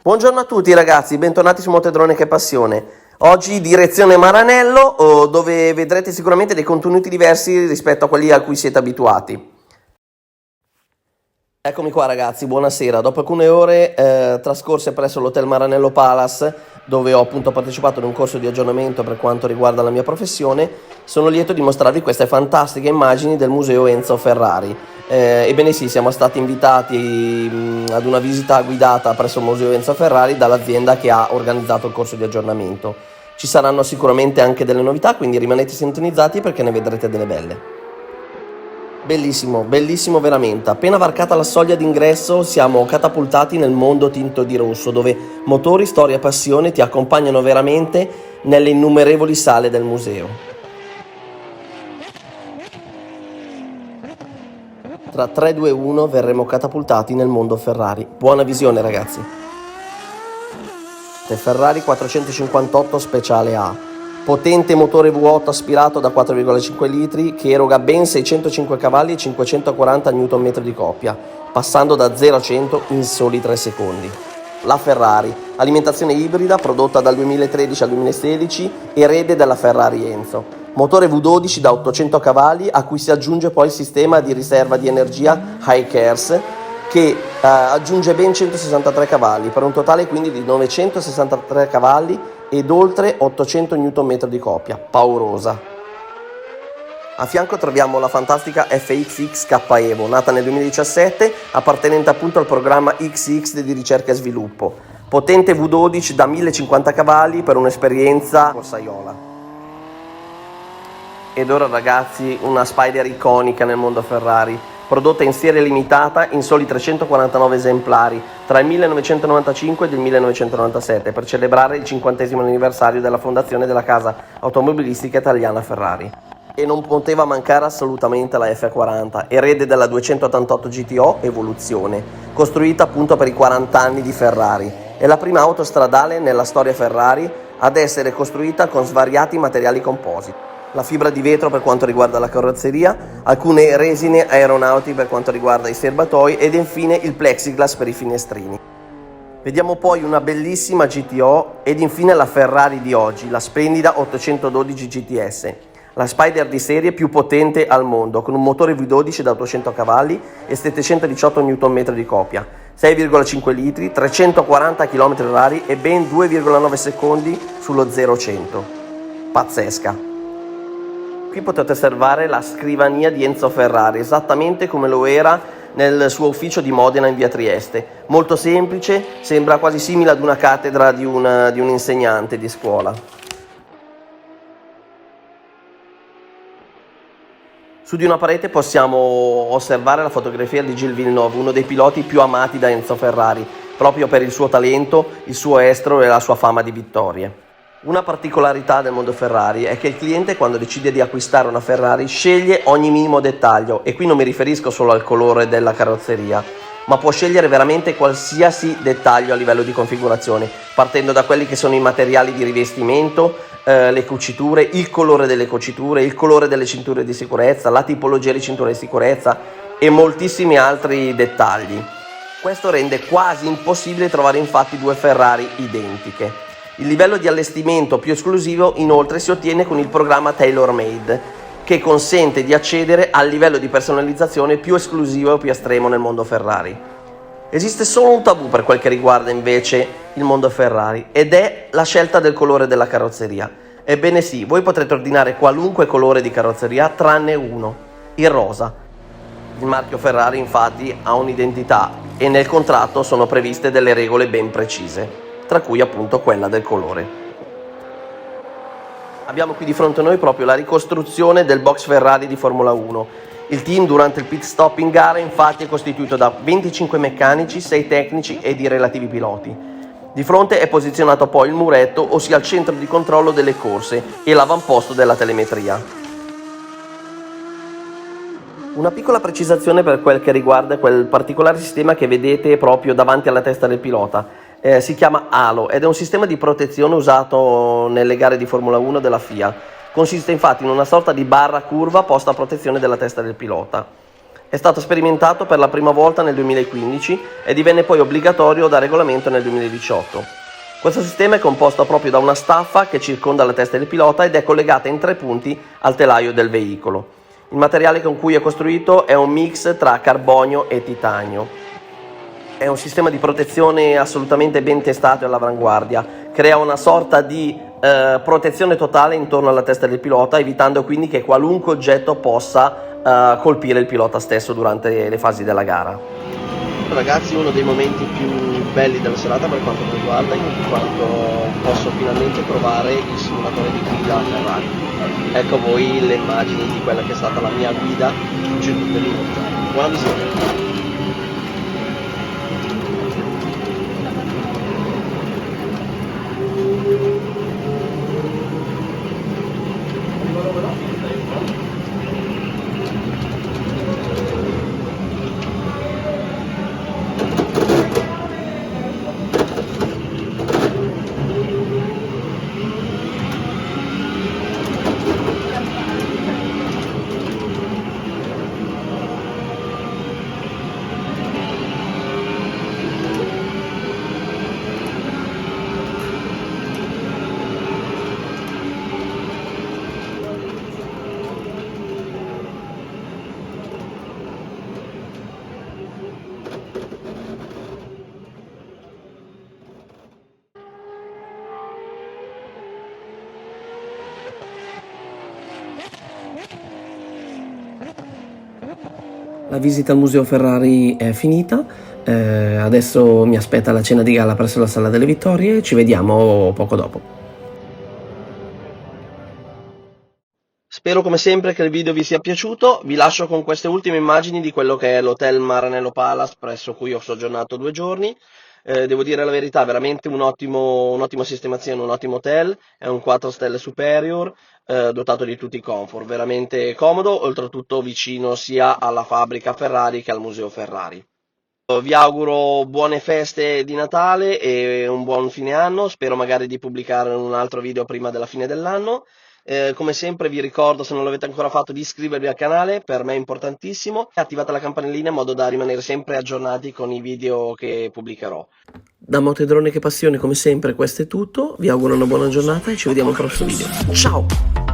Buongiorno a tutti ragazzi, bentornati su Motodrone che passione. Oggi direzione Maranello, dove vedrete sicuramente dei contenuti diversi rispetto a quelli a cui siete abituati. Eccomi qua ragazzi, buonasera. Dopo alcune ore trascorse presso l'Hotel Maranello Palace, dove ho appunto partecipato ad un corso di aggiornamento per quanto riguarda la mia professione, sono lieto di mostrarvi queste fantastiche immagini del museo Enzo Ferrari. Ebbene sì, siamo stati invitati ad una visita guidata presso il museo Enzo Ferrari dall'azienda che ha organizzato il corso di aggiornamento. Ci saranno sicuramente anche delle novità, quindi rimanete sintonizzati perché ne vedrete delle belle. Bellissimo, bellissimo veramente. Appena varcata la soglia d'ingresso siamo catapultati nel mondo tinto di rosso, dove motori, storia e passione ti accompagnano veramente nelle innumerevoli sale del museo. Tra 3, 2, 1 verremo catapultati nel mondo Ferrari. Buona visione ragazzi. Ferrari 458 Speciale A. Potente motore V8 aspirato da 4,5 litri che eroga ben 605 cavalli e 540 Nm di coppia, passando da 0 a 100 in soli 3 secondi. La Ferrari, alimentazione ibrida prodotta dal 2013 al 2016, erede della Ferrari Enzo. Motore V12 da 800 cavalli a cui si aggiunge poi il sistema di riserva di energia HiCares che aggiunge ben 163 cavalli per un totale quindi di 963 cavalli ed oltre 800 Nm di coppia, paurosa. A fianco troviamo la fantastica FXX K Evo, nata nel 2017, appartenente appunto al programma XX di ricerca e sviluppo. Potente V12 da 1050 cavalli per un'esperienza corsaiola. Ed ora ragazzi, una Spider iconica nel mondo Ferrari, prodotta in serie limitata in soli 349 esemplari tra il 1995 ed il 1997 per celebrare il 50° anniversario della fondazione della casa automobilistica italiana Ferrari. E non poteva mancare assolutamente la F40, erede della 288 GTO Evoluzione, costruita appunto per i 40 anni di Ferrari. È la prima auto stradale nella storia Ferrari ad essere costruita con svariati materiali compositi. La fibra di vetro per quanto riguarda la carrozzeria, alcune resine aeronautiche per quanto riguarda i serbatoi ed infine il plexiglass per i finestrini. Vediamo poi una bellissima GTO ed infine la Ferrari di oggi, la splendida 812 GTS, la Spider di serie più potente al mondo con un motore V12 da 800 cavalli e 718 Nm di coppia, 6,5 litri, 340 km/h e ben 2,9 secondi sullo 0-100. Pazzesca! Qui potete osservare la scrivania di Enzo Ferrari, esattamente come lo era nel suo ufficio di Modena in via Trieste. Molto semplice, sembra quasi simile ad una cattedra di un insegnante di scuola. Su di una parete possiamo osservare la fotografia di Gilles Villeneuve, uno dei piloti più amati da Enzo Ferrari, proprio per il suo talento, il suo estro e la sua fama di vittorie. Una particolarità del mondo Ferrari è che il cliente quando decide di acquistare una Ferrari sceglie ogni minimo dettaglio e qui non mi riferisco solo al colore della carrozzeria, ma può scegliere veramente qualsiasi dettaglio a livello di configurazione, partendo da quelli che sono i materiali di rivestimento, le cuciture, il colore delle cuciture, il colore delle cinture di sicurezza, la tipologia di cintura di sicurezza e moltissimi altri dettagli. Questo rende quasi impossibile trovare infatti due Ferrari identiche. Il livello di allestimento più esclusivo inoltre si ottiene con il programma TaylorMade, che consente di accedere al livello di personalizzazione più esclusivo e più estremo nel mondo Ferrari. Esiste solo un tabù per quel che riguarda invece il mondo Ferrari ed è la scelta del colore della carrozzeria. Ebbene sì, voi potrete ordinare qualunque colore di carrozzeria tranne uno, il rosa. Il marchio Ferrari infatti ha un'identità e nel contratto sono previste delle regole ben precise, tra cui appunto quella del colore. Abbiamo qui di fronte a noi proprio la ricostruzione del box Ferrari di Formula 1. Il team durante il pit stop in gara infatti è costituito da 25 meccanici, 6 tecnici ed i relativi piloti. Di fronte è posizionato poi il muretto, ossia il centro di controllo delle corse e l'avamposto della telemetria. Una piccola precisazione per quel che riguarda quel particolare sistema che vedete proprio davanti alla testa del pilota. Si chiama Halo ed è un sistema di protezione usato nelle gare di Formula 1 della FIA. Consiste infatti in una sorta di barra curva posta a protezione della testa del pilota. È stato sperimentato per la prima volta nel 2015 e divenne poi obbligatorio da regolamento nel 2018. Questo sistema è composto proprio da una staffa che circonda la testa del pilota ed è collegata in 3 punti al telaio del veicolo. Il materiale con cui è costruito è un mix tra carbonio e titanio. È un sistema di protezione assolutamente ben testato e all'avanguardia, crea una sorta di protezione totale intorno alla testa del pilota, evitando quindi che qualunque oggetto possa colpire il pilota stesso durante le fasi della gara. Ragazzi, uno dei momenti più belli della serata per quanto mi riguarda, in quanto posso finalmente provare il simulatore di guida Ferrari. Ecco a voi le immagini di quella che è stata la mia guida sul circuito di Monza. Buona visione! La visita al Museo Ferrari è finita, adesso mi aspetta la cena di gala presso la Sala delle Vittorie e ci vediamo poco dopo. Spero come sempre che il video vi sia piaciuto, vi lascio con queste ultime immagini di quello che è l'Hotel Maranello Palace presso cui ho soggiornato 2 giorni. Devo dire la verità, veramente un'ottima sistemazione, un ottimo hotel, è un 4 stelle superior, dotato di tutti i comfort, veramente comodo, oltretutto vicino sia alla fabbrica Ferrari che al Museo Ferrari. Vi auguro buone feste di Natale e un buon fine anno, spero magari di pubblicare un altro video prima della fine dell'anno. Come sempre vi ricordo, se non l'avete ancora fatto, di iscrivervi al canale, per me è importantissimo, e attivate la campanellina in modo da rimanere sempre aggiornati con i video che pubblicherò. Da Motodrone che passione, come sempre questo è tutto, vi auguro una buona giornata e ci vediamo al prossimo video. Ciao!